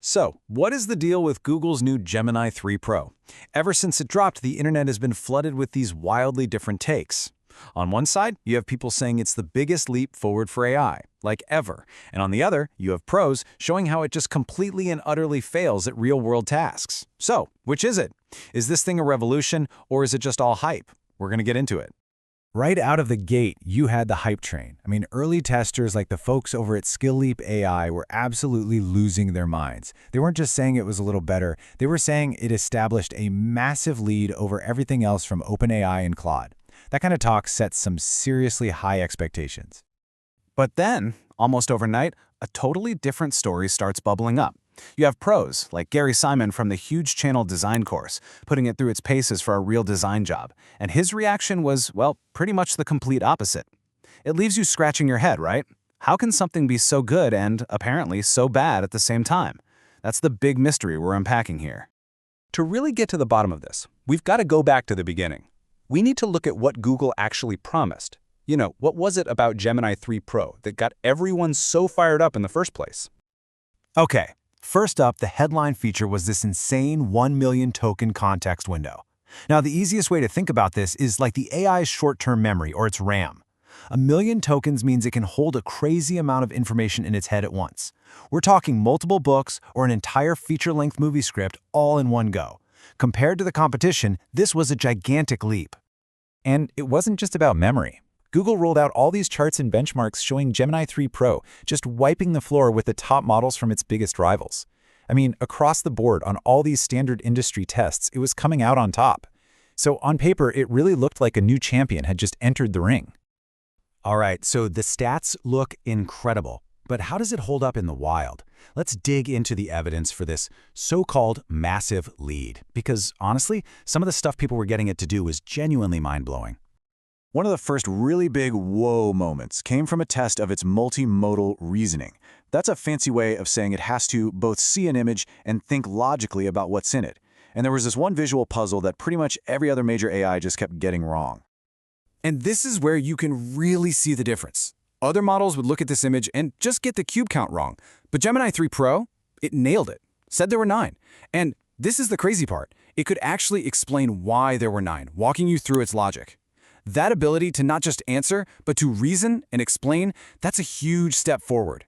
So, what is the deal with Google's new Gemini 3 Pro? Ever since it dropped, the internet has been flooded with these wildly different takes. On one side, you have people saying it's the biggest leap forward for AI, like ever. And on the other, you have pros showing how it just completely and utterly fails at real-world tasks. So, which is it? Is this thing a revolution, or is it just all hype? We're going to get into it. Right out of the gate, you had the hype train. I mean, early testers like the folks over at SkillLeap AI were absolutely losing their minds. They weren't just saying it was a little better, they were saying it established a massive lead over everything else from OpenAI and Claude. That kind of talk sets some seriously high expectations. But then, almost overnight, a totally different story starts bubbling up. You have pros, like Gary Simon from the huge channel design course, putting it through its paces for a real design job. And his reaction was, well, pretty much the complete opposite. It leaves you scratching your head, right? How can something be so good and, apparently, so bad at the same time? That's the big mystery we're unpacking here. To really get to the bottom of this, we've got to go back to the beginning. We need to look at what Google actually promised. What was it about Gemini 3 Pro that got everyone so fired up in the first place? Okay. First up, the headline feature was this insane 1 million token context window. Now, the easiest way to think about this is like the AI's short-term memory, or its RAM. 1 million tokens means it can hold a crazy amount of information in its head at once. We're talking multiple books or an entire feature-length movie script all in one go. Compared to the competition, this was a gigantic leap. And it wasn't just about memory. Google rolled out all these charts and benchmarks showing Gemini 3 Pro just wiping the floor with the top models from its biggest rivals. I mean, across the board on all these standard industry tests, it was coming out on top. So on paper, it really looked like a new champion had just entered the ring. All right, so the stats look incredible. But how does it hold up in the wild? Let's dig into the evidence for this so-called massive lead. Because honestly, some of the stuff people were getting it to do was genuinely mind-blowing. One of the first really big whoa moments came from a test of its multimodal reasoning. That's a fancy way of saying it has to both see an image and think logically about what's in it. And there was this one visual puzzle that pretty much every other major AI just kept getting wrong. And this is where you can really see the difference. Other models would look at this image and just get the cube count wrong. But Gemini 3 Pro, it nailed it. Said there were 9. And this is the crazy part. It could actually explain why there were 9, walking you through its logic. That ability to not just answer, but to reason and explain, that's a huge step forward.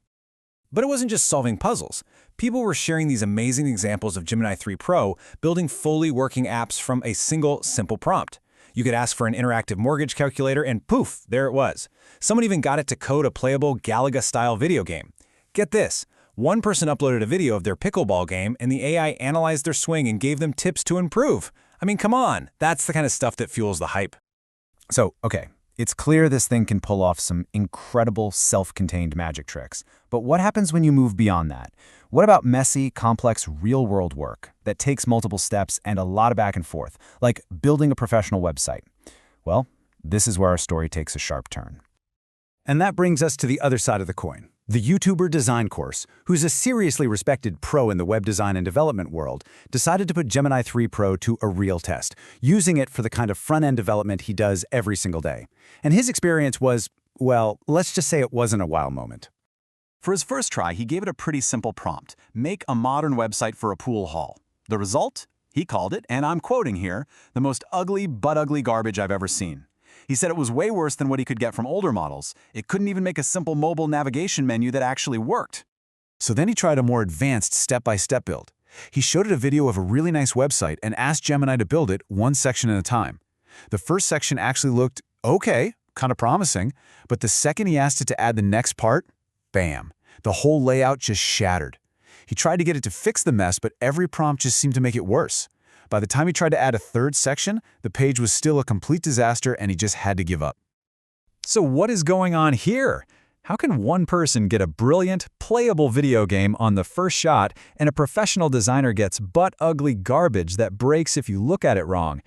But it wasn't just solving puzzles. People were sharing these amazing examples of Gemini 3 Pro building fully working apps from a single, simple prompt. You could ask for an interactive mortgage calculator and poof, there it was. Someone even got it to code a playable Galaga-style video game. Get this, one person uploaded a video of their pickleball game and the AI analyzed their swing and gave them tips to improve. I mean, come on, that's the kind of stuff that fuels the hype. So, okay, it's clear this thing can pull off some incredible self-contained magic tricks. But what happens when you move beyond that? What about messy, complex, real-world work that takes multiple steps and a lot of back and forth, like building a professional website? Well, this is where our story takes a sharp turn. And that brings us to the other side of the coin. The YouTuber Design Course, who's a seriously respected pro in the web design and development world, decided to put Gemini 3 Pro to a real test, using it for the kind of front-end development he does every single day. And his experience was, well, let's just say it wasn't a wow moment. For his first try, he gave it a pretty simple prompt: make a modern website for a pool hall. The result? He called it, and I'm quoting here, the most ugly, butt-ugly garbage I've ever seen. He said it was way worse than what he could get from older models. It couldn't even make a simple mobile navigation menu that actually worked. So then he tried a more advanced step-by-step build. He showed it a video of a really nice website and asked Gemini to build it one section at a time. The first section actually looked okay, kind of promising, but the second he asked it to add the next part, bam, the whole layout just shattered. He tried to get it to fix the mess, but every prompt just seemed to make it worse. By the time he tried to add a third section, the page was still a complete disaster and he just had to give up. So what is going on here? How can one person get a brilliant, playable video game on the first shot and a professional designer gets butt-ugly garbage that breaks if you look at it wrong?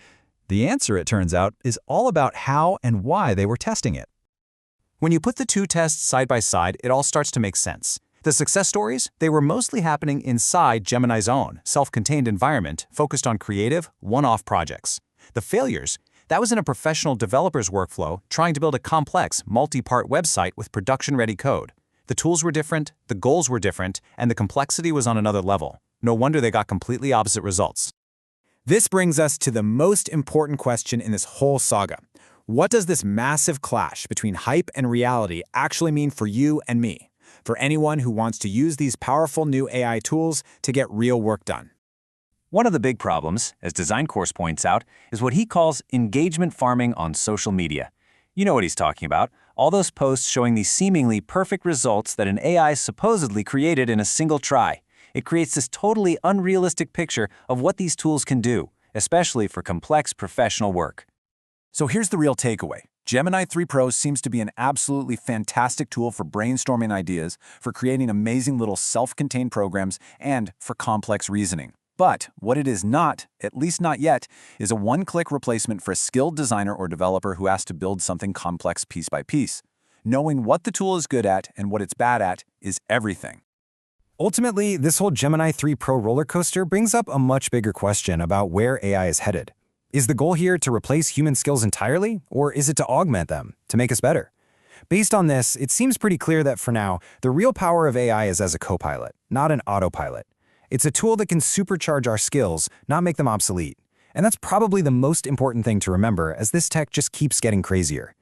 The answer, it turns out, is all about how and why they were testing it. When you put the two tests side by side, it all starts to make sense. The success stories, they were mostly happening inside Gemini's own, self-contained environment focused on creative, one-off projects. The failures, that was in a professional developer's workflow trying to build a complex, multi-part website with production-ready code. The tools were different, the goals were different, and the complexity was on another level. No wonder they got completely opposite results. This brings us to the most important question in this whole saga. What does this massive clash between hype and reality actually mean for you and me? For anyone who wants to use these powerful new AI tools to get real work done? One of the big problems, as Design Course points out, is what he calls engagement farming on social media. You know what he's talking about, all those posts showing these seemingly perfect results that an AI supposedly created in a single try. It creates this totally unrealistic picture of what these tools can do, especially for complex professional work. So here's the real takeaway. Gemini 3 Pro seems to be an absolutely fantastic tool for brainstorming ideas, for creating amazing little self-contained programs, and for complex reasoning. But what it is not, at least not yet, is a one-click replacement for a skilled designer or developer who has to build something complex piece by piece. Knowing what the tool is good at and what it's bad at is everything. Ultimately, this whole Gemini 3 Pro roller coaster brings up a much bigger question about where AI is headed. Is the goal here to replace human skills entirely, or is it to augment them, to make us better? Based on this, it seems pretty clear that for now, the real power of AI is as a co-pilot, not an autopilot. It's a tool that can supercharge our skills, not make them obsolete. And that's probably the most important thing to remember as this tech just keeps getting crazier.